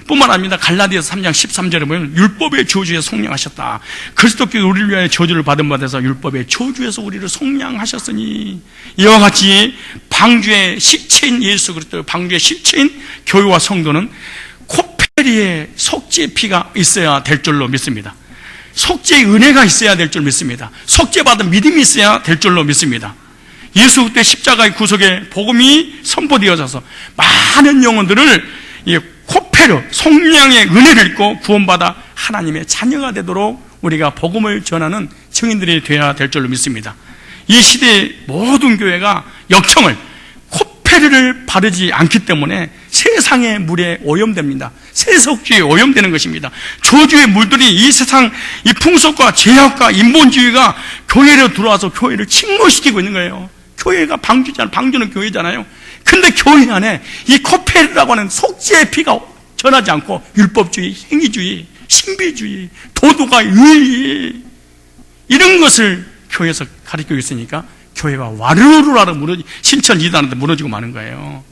뿐만 아니라 갈라디아서 3장 13절에 보면 율법의 저주에 속량하셨다. 그리스도께서 우리를 위하여 저주를 받은 바 되서 율법의 저주에서 우리를 속량하셨으니 이와 같이 방주의 실체인 예수 그리스도, 방주의 실체인 교회와 성도는 코페리의 속죄 피가 있어야 될 줄로 믿습니다. 속죄의 은혜가 있어야 될 줄 믿습니다. 속죄받은 믿음이 있어야 될 줄로 믿습니다. 예수 그리스도의 십자가의 구속의 복음이 선포되어져서 많은 영혼들을 코페르 속량의 은혜를 입고 구원받아 하나님의 자녀가 되도록 우리가 복음을 전하는 증인들이 되어야 될 줄로 믿습니다. 이 시대의 모든 교회가 역청을, 코페르를 바르지 않기 때문에 세상의 물에 오염됩니다. 세속주의에 오염되는 것입니다. 저주의 물들이 이 세상 이 풍속과 죄악과 인본주의가 교회로 들어와서 교회를 침몰시키고 있는 거예요. 교회가 방주잖아요. 방주는 교회잖아요. 근데 교회 안에 이 코페르라고 하는 속죄의 피가 전하지 않고 율법주의, 행위주의, 신비주의, 도덕과 윤리 이런 것을 교회에서 가르치고 있으니까 교회가 와르르르 신천 이단한테 무너지고 마는 거예요.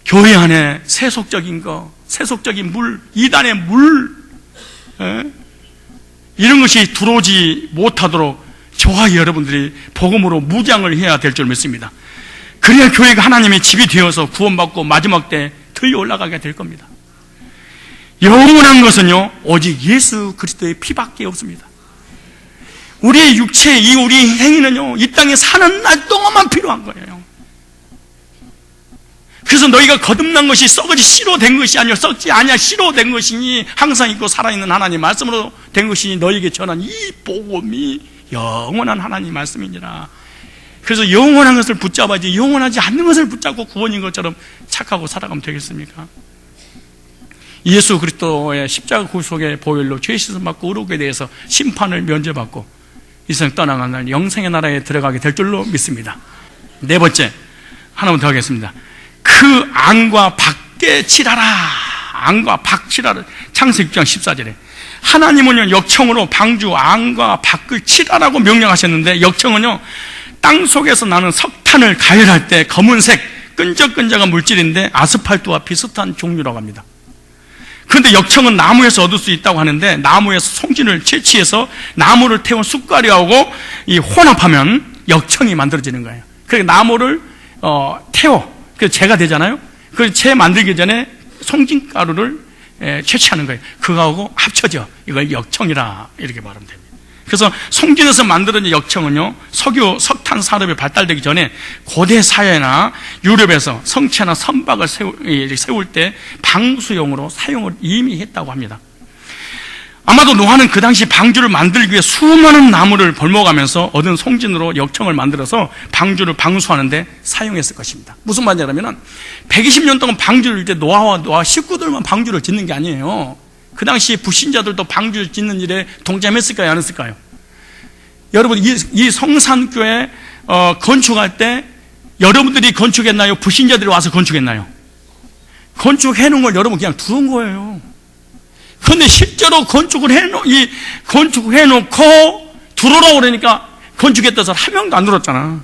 교회 안에 세속적인 거, 세속적인 물, 이단의 물 이런 것이 들어오지 못하도록 저와 여러분들이 복음으로 무장을 해야 될 줄 믿습니다. 그래야 교회가 하나님의 집이 되어서 구원받고 마지막 때 들려 올라가게 될 겁니다. 영원한 것은요 오직 예수 그리스도의 피밖에 없습니다. 우리의 육체, 우리 행위는요 이 땅에 사는 날 동안만 필요한 거예요. 그래서 너희가 거듭난 것이 썩어지 씨로 된 것이 아니라 썩지 아니야 씨로 된 것이니 항상 있고 살아있는 하나님 말씀으로 된 것이니 너희에게 전한 이 복음이 영원한 하나님 말씀이니라. 그래서 영원한 것을 붙잡아야지 영원하지 않는 것을 붙잡고 구원인 것처럼 착하고 살아가면 되겠습니까? 예수 그리스도의 십자가 구속의 보혈로 죄 씻음 받고 의롭게 대해서 심판을 면제받고 이 세상 떠나간 날 영생의 나라에 들어가게 될 줄로 믿습니다. 네 번째, 하나만 더 하겠습니다. 그 안과 밖에 칠하라. 안과 밖 칠하라. 창세기 6장 14절에 하나님은요 역청으로 방주 안과 밖을 칠하라고 명령하셨는데, 역청은요 땅 속에서 나는 석탄을 가열할 때 검은색 끈적끈적한 물질인데 아스팔트와 비슷한 종류라고 합니다. 그런데 역청은 나무에서 얻을 수 있다고 하는데, 나무에서 송진을 채취해서 나무를 태운 숯가루하고 이 혼합하면 역청이 만들어지는 거예요. 그러니까 나무를 태워, 그래서 재가 되잖아요. 그 재 만들기 전에 송진가루를 채취하는 거예요. 그거하고 합쳐져 이걸 역청이라 이렇게 말하면 됩니다. 그래서 송진에서 만들어진 역청은요 석유, 석탄 산업이 발달되기 전에 고대 사회나 유럽에서 성체나 선박을 세울 때 방수용으로 사용을 이미 했다고 합니다. 아마도 노아는 그 당시 방주를 만들기 위해 수많은 나무를 벌목하면서 얻은 송진으로 역청을 만들어서 방주를 방수하는데 사용했을 것입니다. 무슨 말이냐면 120년 동안 방주를 질 때 노아와 식구들만 방주를 짓는 게 아니에요. 그 당시 불신자들도 방주를 짓는 일에 동참했을까요? 안 했을까요? 여러분, 이 성산교회 건축할 때 여러분들이 건축했나요? 불신자들이 와서 건축했나요? 건축해 놓은 걸 여러분 그냥 두은 거예요. 근데 실제로 건축을 해놓고 들어오라고 그러니까 건축했던 사람 한 명도 안 들었잖아.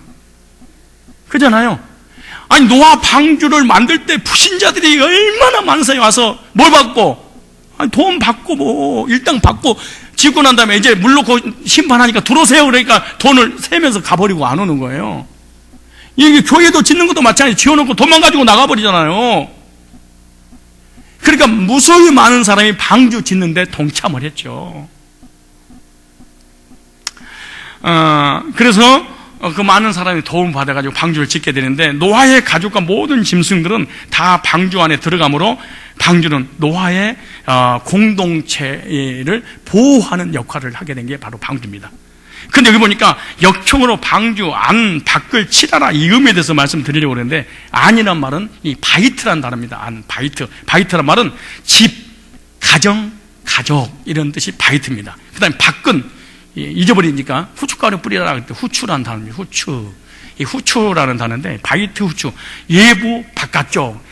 그잖아요. 아니, 노아 방주를 만들 때 불신자들이 얼마나 많으세요. 와서 뭘 받고, 아니, 돈 받고 뭐 일당 받고 짓고 난 다음에 이제 물 놓고 심판하니까 들어오세요. 그러니까 돈을 세면서 가버리고 안 오는 거예요. 이게 교회도 짓는 것도 마찬가지. 지어놓고 돈만 가지고 나가버리잖아요. 그러니까 무수히 많은 사람이 방주 짓는데 동참을 했죠. 그래서 그 많은 사람이 도움 받아가지고 방주를 짓게 되는데, 노아의 가족과 모든 짐승들은 다 방주 안에 들어가므로 방주는 노아의 공동체를 보호하는 역할을 하게 된 게 바로 방주입니다. 근데 여기 보니까 역청으로 방주 안 밖을 칠하라, 이 의미에 대해서 말씀드리려고 그러는데, 안이란 말은 이 바이트란 단어입니다. 안, 바이트란 말은 집, 가정, 가족 이런 뜻이 바이트입니다. 그 다음에 밖은 잊어버리니까 후춧가루 뿌리라 할 때 후추라는 단어입니다. 후추. 이 후추라는 단어인데, 바이트 후추, 외부 바깥쪽.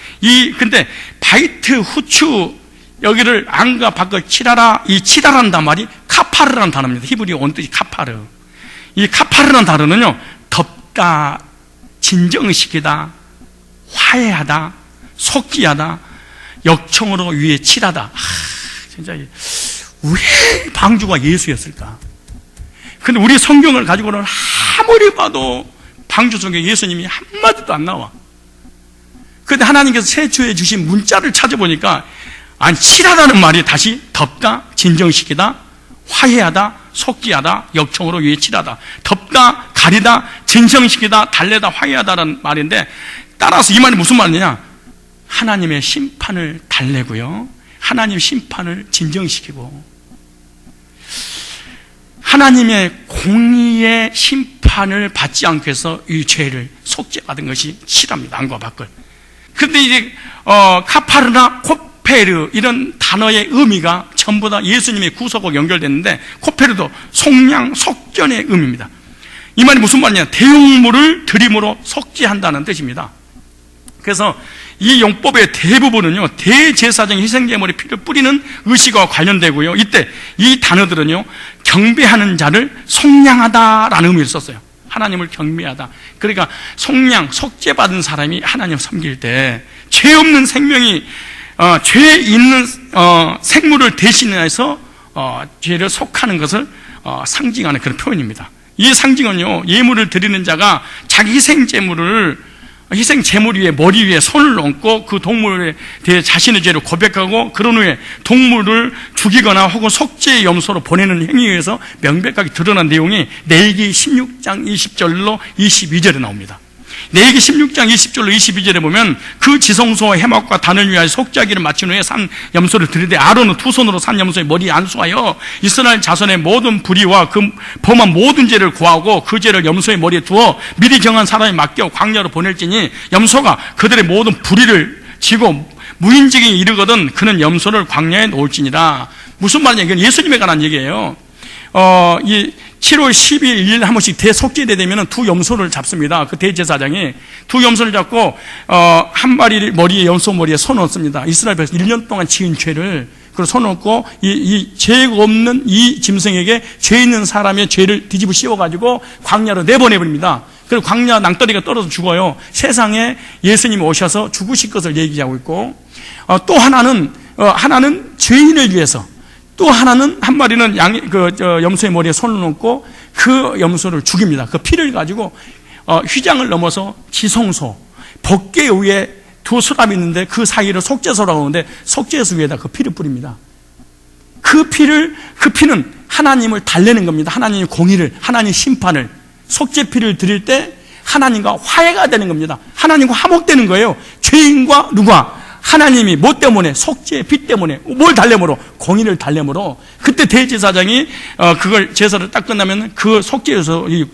근데 바이트 후추, 여기를 안과 밖을 칠하라, 이 칠하라는 말이 카파르라는 단어입니다. 히브리 원뜻이 카파르. 이 카파르라는 단어는요, 덮다, 진정시키다, 화해하다, 속기하다, 역청으로 위에 칠하다. 진짜 왜 방주가 예수였을까? 근데 우리 성경을 가지고는 아무리 봐도 방주 속에 예수님이 한마디도 안 나와. 근데 하나님께서 세초에 주신 문자를 찾아보니까, 아니, 칠하다는 말이 다시 덮다, 진정시키다, 화해하다, 속기하다, 역청으로 위에 칠하다. 덮다, 가리다, 진정시키다, 달래다, 화해하다라는 말인데, 따라서 이 말이 무슨 말이냐? 하나님의 심판을 달래고요, 하나님의 심판을 진정시키고, 하나님의 공의의 심판을 받지 않기 위해서 이 죄를 속죄받은 것이 칠합니다. 안과 밖을. 근데 이제 카파르나 코페르 이런 단어의 의미가 전부 다 예수님의 구속과 연결됐는데, 코페르도 속량, 속견의 의미입니다. 이 말이 무슨 말이냐? 대용물을 드림으로 속죄한다는 뜻입니다. 그래서 이 용법의 대부분은요, 대제사장의 희생제물에 피를 뿌리는 의식과 관련되고요, 이때 이 단어들은요, 경배하는 자를 속량하다라는 의미를 썼어요. 하나님을 경배하다. 그러니까 속량, 속죄받은 사람이 하나님을 섬길 때 죄 없는 생명이 죄 있는 생물을 대신해서 죄를 속하는 것을 상징하는 그런 표현입니다. 이 상징은요, 예물을 드리는 자가 자기 희생 제물 위에, 머리 위에 손을 얹고 그 동물에 대해 자신의 죄를 고백하고, 그런 후에 동물을 죽이거나 혹은 속죄의 염소로 보내는 행위에 의해서 명백하게 드러난 내용이 레위기 16장 20절로 22절에 나옵니다. 레위기 16장 20절로 22절에 보면, 그 지성소와 해막과 단을 위하여 속죄하기를 마친 후에 산 염소를 드리되, 아론은 두 손으로 산 염소의 머리에 안수하여 이스라엘 자손의 모든 불의와 그 범한 모든 죄를 고하고 그 죄를 염소의 머리에 두어 미리 정한 사람에 맡겨 광야로 보낼지니, 염소가 그들의 모든 불의를 지고 무인직에 이르거든 그는 염소를 광야에 놓을지니라. 무슨 말이냐? 이건 예수님에 관한 얘기예요. 이 7월 10일 1일 한 번씩 대속죄대 되면 두 염소를 잡습니다. 그 대제사장이 두 염소를 잡고 한 마리 머리에, 염소 머리에 손을 얹습니다. 이스라엘 백성 1년 동안 지은 죄를 그리고 손을 얹고 이 죄가 없는 이 짐승에게 죄 있는 사람의 죄를 뒤집어 씌워가지고 광야로 내보내버립니다. 그리고 광야 낭떠러리가 떨어져 죽어요. 세상에 예수님이 오셔서 죽으실 것을 얘기하고 있고, 또 하나는 죄인을 위해서, 또 하나는 한 마리는 염소의 머리에 손을 얹고 그 염소를 죽입니다. 그 피를 가지고 휘장을 넘어서 지성소, 법궤 위에 두 수람이 있는데 그 사이를 속죄소라고 하는데, 속죄소 위에다 그 피를 뿌립니다. 그 피는 하나님을 달래는 겁니다. 하나님의 공의를, 하나님의 심판을, 속죄피를 드릴 때 하나님과 화해가 되는 겁니다. 하나님과 화목되는 거예요. 죄인과 누가? 하나님이 뭐 때문에? 속죄의 피 때문에. 뭘 달래므로? 공의를 달래므로. 그때 대제사장이 그걸 제사를 딱 끝나면 그 속죄에서 이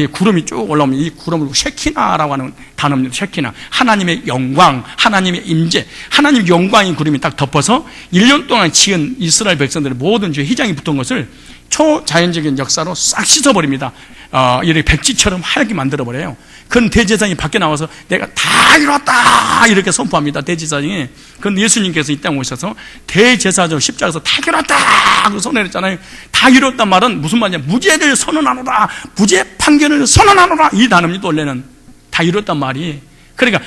구름이 쭉 올라오면 이 구름을 셰키나라고 하는 단어입니다. 셰키나. 하나님의 영광, 하나님의 임재, 하나님의 영광이 구름이 딱 덮어서 1년 동안 지은 이스라엘 백성들의 모든 죄 희장이 붙은 것을 초자연적인 역사로 싹 씻어버립니다. 이렇게 백지처럼 하얗게 만들어버려요. 그런 대제사장이 밖에 나와서 내가 다 이뤘다 이렇게 선포합니다. 대제사장이. 그런데 예수님께서 이 땅에 오셔서 대제사장 십자가에서 다 이뤘다 하고 선언했잖아요. 다 이뤘단 말은 무슨 말이냐, 무죄를 선언하노라, 무죄 판결을 선언하노라, 이 단어입니다. 원래는 다 이뤘단 말이. 그러니까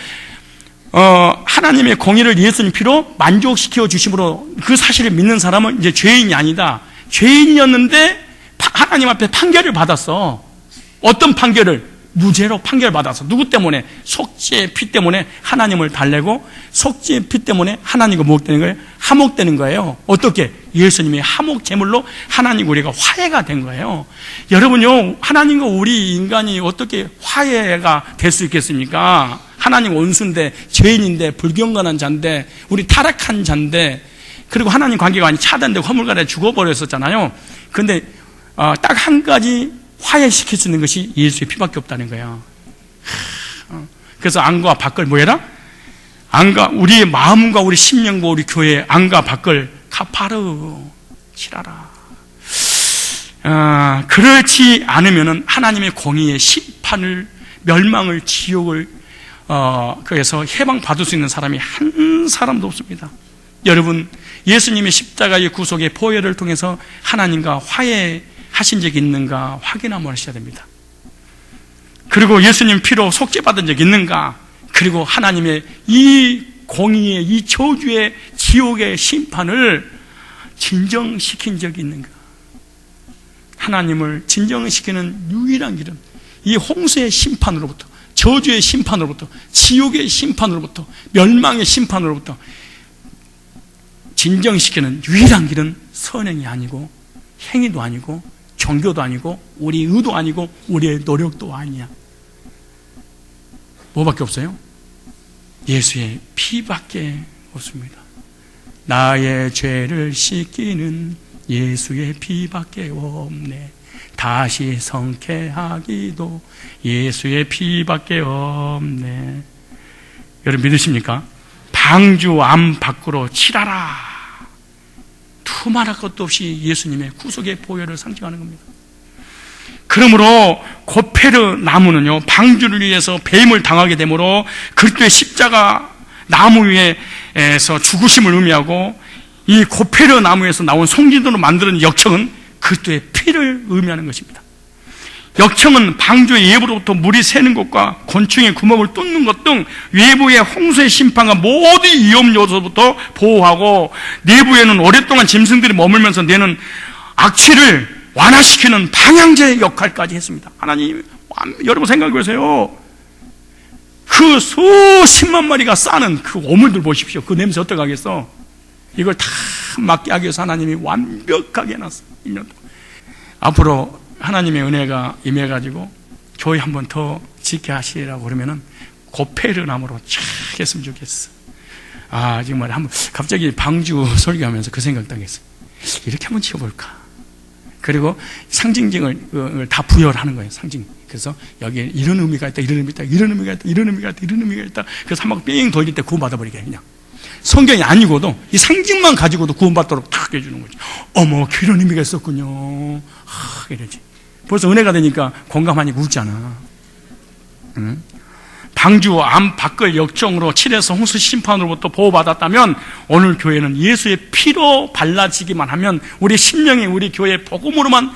하나님의 공의를 예수님 피로 만족시켜 주심으로 그 사실을 믿는 사람은 이제 죄인이 아니다. 죄인이었는데 하나님 앞에 판결을 받았어. 어떤 판결을? 무죄로 판결받아서. 누구 때문에? 속죄의 피 때문에 하나님을 달래고, 속죄의 피 때문에 하나님과 무엇되는 거예요? 화목되는 거예요. 어떻게? 예수님의 화목 제물로 하나님과 우리가 화해가 된 거예요. 여러분요, 하나님과 우리 인간이 어떻게 화해가 될 수 있겠습니까? 하나님 원수인데, 죄인인데, 불경건한 자인데, 우리 타락한 자인데, 그리고 하나님 관계가 많이 차단되고 허물가에 죽어버렸었잖아요. 근데 딱 한 가지 화해시킬 수 있는 것이 예수의 피밖에 없다는 거예요. 그래서 안과 밖을 뭐해라? 우리의 마음과 우리 심령과 우리 교회의 안과 밖을 카파르 칠하라. 그렇지 않으면은 하나님의 공의의 심판을, 멸망을, 지옥을 그래서 해방받을 수 있는 사람이 한 사람도 없습니다. 여러분, 예수님의 십자가의 구속의 보혈을 통해서 하나님과 화해하신 적이 있는가 확인 한번 하셔야 됩니다. 그리고 예수님 피로 속죄받은 적이 있는가, 그리고 하나님의 이 공의의, 이 저주의 지옥의 심판을 진정시킨 적이 있는가. 하나님을 진정시키는 유일한 길은 이 홍수의 심판으로부터, 저주의 심판으로부터, 지옥의 심판으로부터, 멸망의 심판으로부터 진정시키는 유일한 길은 선행이 아니고 행위도 아니고 종교도 아니고 우리 의도 아니고 우리의 노력도 아니야. 뭐밖에 없어요? 예수의 피밖에 없습니다. 나의 죄를 씻기는 예수의 피밖에 없네. 다시 성쾌하기도 예수의 피밖에 없네. 여러분 믿으십니까? 방주 암 밖으로 칠하라. 두말할 것도 없이 예수님의 구속의 보혈을 상징하는 겁니다. 그러므로 고페르 나무는요, 방주를 위해서 배임을 당하게 되므로 그리스도의 십자가 나무 위에서 죽으심을 의미하고, 이 고페르 나무에서 나온 송진으로 만드는 역청은 그리스도의 피를 의미하는 것입니다. 역청은 방주의 예부로부터 물이 새는 것과 곤충의 구멍을 뚫는 것 등 외부의 홍수의 심판과 모든 위험 요소부터 보호하고, 내부에는 오랫동안 짐승들이 머물면서 내는 악취를 완화시키는 방향제의 역할까지 했습니다. 하나님, 여러분 생각해 보세요. 그 수십만 마리가 싸는 그 오물들 보십시오. 그 냄새 어떡하겠어? 이걸 다 맡게 하기 위해서 하나님이 완벽하게 해놨어요. 1년 동안. 앞으로 하나님의 은혜가 임해가지고 교회 한 번 더 짓게 하시라고 그러면은 고페르 나무로 쫙 했으면 좋겠어. 정말 한번 갑자기 방주 설교하면서 그 생각 당했어요. 이렇게 한번 지어볼까? 그리고 상징적을 다 부여하는 거예요. 상징. 그래서 여기에 이런 의미가 있다, 이런 의미가 있다, 이런 의미가 있다, 이런 의미가 있다, 이런 의미가 있다. 그래서 한 바퀴 뺑 돌릴 때 구원받아버리게 그냥. 성경이 아니고도 이 상징만 가지고도 구원받도록 탁 해주는 거지. 어머, 그런 의미가 있었군요. 이러지. 벌써 은혜가 되니까 공감하니까 웃잖아. 응? 방주 암 밖을 역정으로 칠해서 홍수 심판으로부터 보호받았다면, 오늘 교회는 예수의 피로 발라지기만 하면, 우리 심령이 우리 교회 복음으로만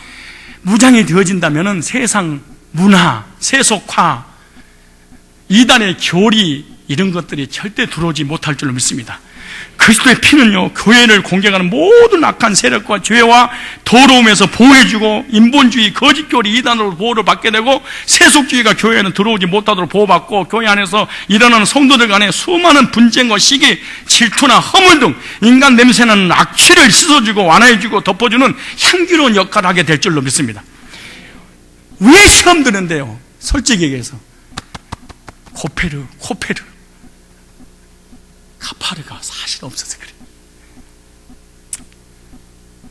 무장이 되어진다면 세상 문화, 세속화, 이단의 교리, 이런 것들이 절대 들어오지 못할 줄로 믿습니다. 그리스도의 피는요, 교회를 공격하는 모든 악한 세력과 죄와 더러움에서 보호해주고, 인본주의, 거짓교리, 이단으로 보호를 받게 되고, 세속주의가 교회에는 들어오지 못하도록 보호받고, 교회 안에서 일어나는 성도들 간에 수많은 분쟁과 시기, 질투나 허물 등 인간 냄새나는 악취를 씻어주고 완화해주고 덮어주는 향기로운 역할을 하게 될 줄로 믿습니다. 왜 시험 드는데요? 솔직히 얘기해서 코페르 카파르가 사실 없어서 그래.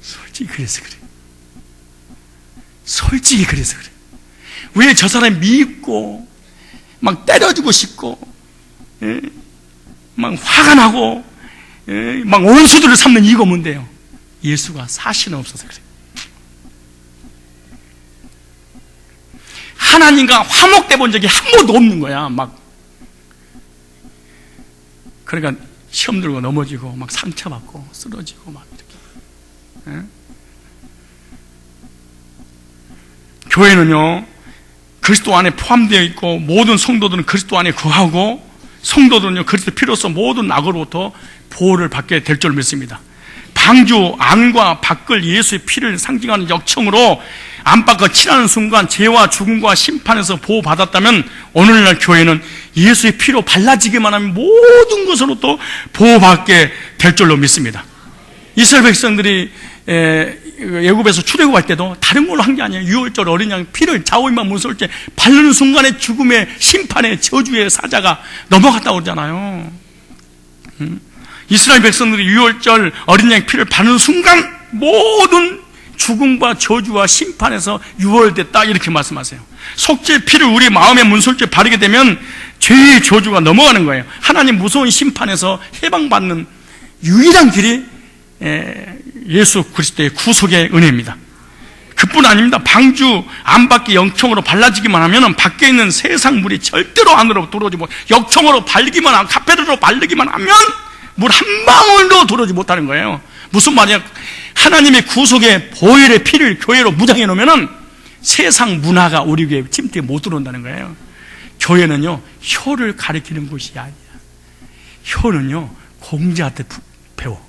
솔직히 그래서 그래. 솔직히 그래서 그래. 왜 저 사람이 밉고 막 때려주고 싶고 막 화가 나고 막 원수들을 삼는 이유가 뭔데요? 예수가 사실은 없어서 그래. 하나님과 화목돼 본 적이 한 번도 없는 거야. 막 그러니까 시험 들고 넘어지고 막 상처받고 쓰러지고 막 이렇게. 예? 교회는요 그리스도 안에 포함되어 있고 모든 성도들은 그리스도 안에 거하고 성도들은요 그리스도 피로써 모든 악으로부터 보호를 받게 될 줄 믿습니다. 방주 안과 밖을 예수의 피를 상징하는 역청으로 안팎과 칠하는 순간 죄와 죽음과 심판에서 보호받았다면 오늘날 교회는 예수의 피로 발라지기만 하면 모든 것으로 또 보호받게 될 줄로 믿습니다. 이스라엘 백성들이 애굽에서 출애굽할 때도 다른 걸로 한 게 아니에요. 유월절 어린 양 피를 좌우에만 문설때 바르는 순간에 죽음의 심판의 저주의 사자가 넘어갔다고 그러잖아요. 이스라엘 백성들이 유월절 어린 양 피를 바르는 순간 모든 죽음과 저주와 심판에서 유월됐다 이렇게 말씀하세요. 속죄 피를 우리 마음의 문설주에 바르게 되면 죄의 저주가 넘어가는 거예요. 하나님 무서운 심판에서 해방받는 유일한 길이 예수 그리스도의 구속의 은혜입니다. 그뿐 아닙니다. 방주 안팎의 역청으로 발라지기만 하면 밖에 있는 세상 물이 절대로 안으로 들어오지 못, 역청으로 발기만 하면, 카페르로 바르기만 하면 물 한 방울도 들어오지 못하는 거예요. 무슨 말이야? 하나님의 구속의 보혈의 피를 교회로 무장해 놓으면 세상 문화가 우리 교회 침대에 못 들어온다는 거예요. 교회는요 혀를 가리키는 곳이 아니야. 혀는요 공자한테 배워.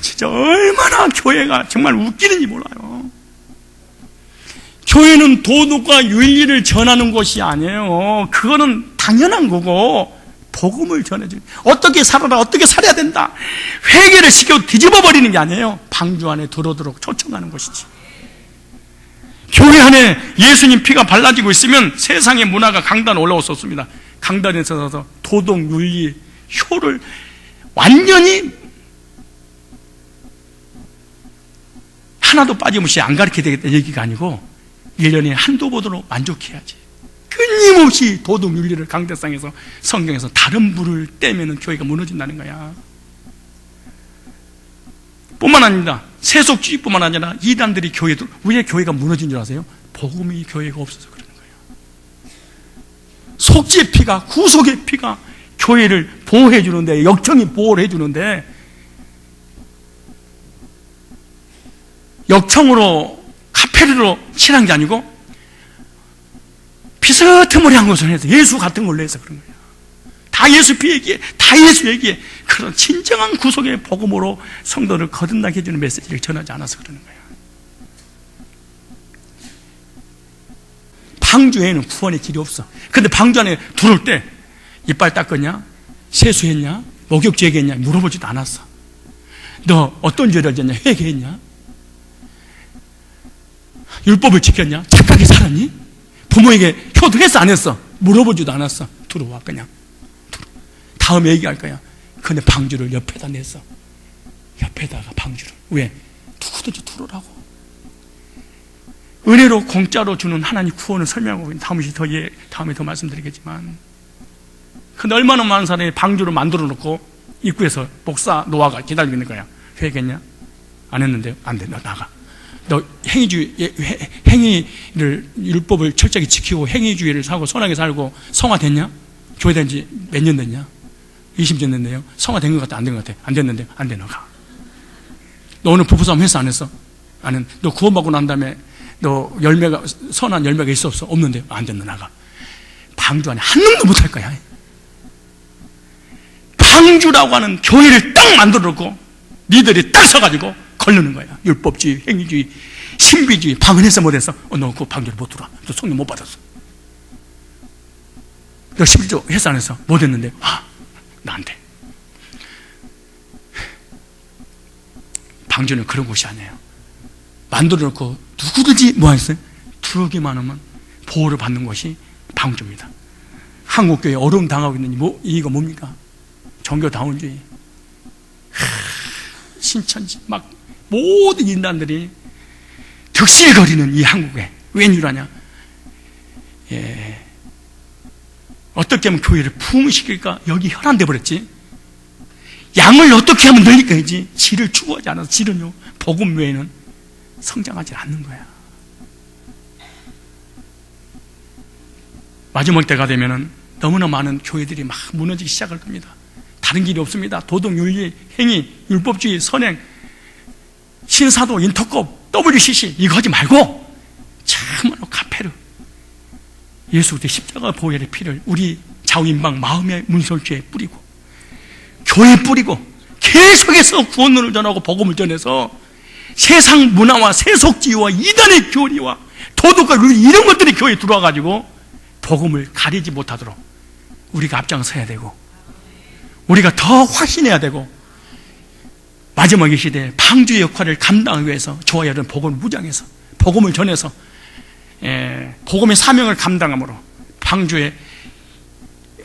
진짜 얼마나 교회가 정말 웃기는지 몰라요. 교회는 도덕과 윤리를 전하는 곳이 아니에요. 그거는 당연한 거고 복음을 전해주는, 어떻게 살아라, 어떻게 살아야 된다, 회개를 시켜 뒤집어 버리는 게 아니에요. 방주 안에 들어오도록 초청하는 것이지. 교회 안에 예수님 피가 발라지고 있으면 세상의 문화가 강단에 올라올 수 없습니다. 강단에 서서 도덕, 윤리, 효를 완전히 하나도 빠짐없이 안 가르쳐야 되겠다 얘기가 아니고 1년에 한두 번으로 만족해야지. 끊임없이 도덕 윤리를 강대상에서 성경에서 다른 불을 떼면은 교회가 무너진다는 거야. 뿐만 아닙니다. 세속주의뿐만 아니라 이단들이 교회도, 왜 교회가 무너진 줄 아세요? 복음이 교회가 없어서 그러는 거예요. 속죄의 피가, 구속의 피가 교회를 보호해 주는데, 역청이 보호를 해 주는데, 역청으로 카페르로 칠한 게 아니고 비스듬머리한 것을 해서 예수 같은 걸로 해서 그런 거예요. 다 예수 피 얘기해, 다 예수 얘기해. 그런 진정한 구속의 복음으로 성도를 거듭나게 해주는 메시지를 전하지 않아서 그러는 거예요. 방주에는 구원의 길이 없어. 근데 방주 안에 들어올 때 이빨 닦았냐, 세수했냐, 목욕 제거했냐 물어보지도 않았어. 너 어떤 죄를 졌냐, 회개했냐, 율법을 지켰냐, 착하게 살았니, 부모에게 효도했어 안 했어 물어보지도 않았어. 들어와 그냥. 다음에 얘기할 거야. 근데 방주를 옆에다 냈어. 옆에다가 방주를. 왜? 누구든지 들어오라고. 은혜로 공짜로 주는 하나님 구원을 설명하고 다음에 더 말씀드리겠지만, 근데 얼마나 많은 사람이 방주를 만들어 놓고 입구에서 목사 노아가 기다리고 있는 거야. 회개했냐? 안 했는데요? 안 돼, 너 나가. 너 행위를, 율법을 철저히 지키고 행위주의를 사고 선하게 살고 성화됐냐? 교회된 지 몇 년 됐냐? 20년 됐네요. 성화된 것 같아? 안 된 것 같아? 안 됐는데? 안 돼, 너가. 너 오늘 부부싸움 했어? 안 했어? 안 했. 너 구원받고 난 다음에 너 열매가, 선한 열매가 있어 없어? 없는데? 안 됐네, 나가. 방주 안에 한 놈도 못할 거야. 방주라고 하는 교회를 딱 만들어 놓고 니들이 딱 서가지고 걸르는 거야. 율법주의, 행위주의, 신비주의. 방언했어 못했어? 너 그 방주를 못 들어와. 너 성령 못 받았어. 너 11조 했어 안 했어? 못했는데 나 안 돼. 방주는 그런 곳이 아니에요. 만들어 놓고 누구든지 뭐 했어요? 들어오기만 하면 보호를 받는 것이 방주입니다. 한국교회 어려움 당하고 있는 이거 뭡니까? 종교다운주의. 신천지 막 모든 인단들이 득실거리는 이 한국에 웬일하냐? 어떻게 하면 교회를 부흥시킬까? 여기 혈안돼 버렸지. 양을 어떻게 하면 늘릴까 하지. 질을 추구하지 않아서 질은요 복음 외에는 성장하지 않는 거야. 마지막 때가 되면은 너무나 많은 교회들이 막 무너지기 시작할 겁니다. 다른 길이 없습니다. 도덕, 윤리, 행위, 율법주의, 선행, 신사도, 인터컵, WCC 이거 하지 말고 참으로 카페르 예수 그리스도의 십자가 보혈의 피를 우리 좌우인방 마음의 문설주에 뿌리고 교회에 뿌리고 계속해서 구원론을 전하고 복음을 전해서 세상 문화와 세속주의와 이단의 교리와 도덕과 윤리 이런 것들이 교회에 들어와가지고 복음을 가리지 못하도록 우리가 앞장서야 되고 우리가 더 확신해야 되고 마지막 이 시대에 방주의 역할을 감당하기 위해서 저와 여러분 복음을 무장해서 복음을 전해서 복음의 사명을 감당함으로 방주의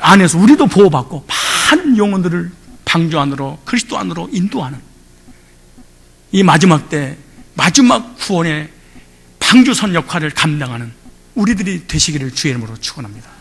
안에서 우리도 보호받고 많은 영혼들을 방주 안으로 그리스도 안으로 인도하는 이 마지막 때 마지막 구원의 방주선 역할을 감당하는 우리들이 되시기를 주의 이름으로 축원합니다.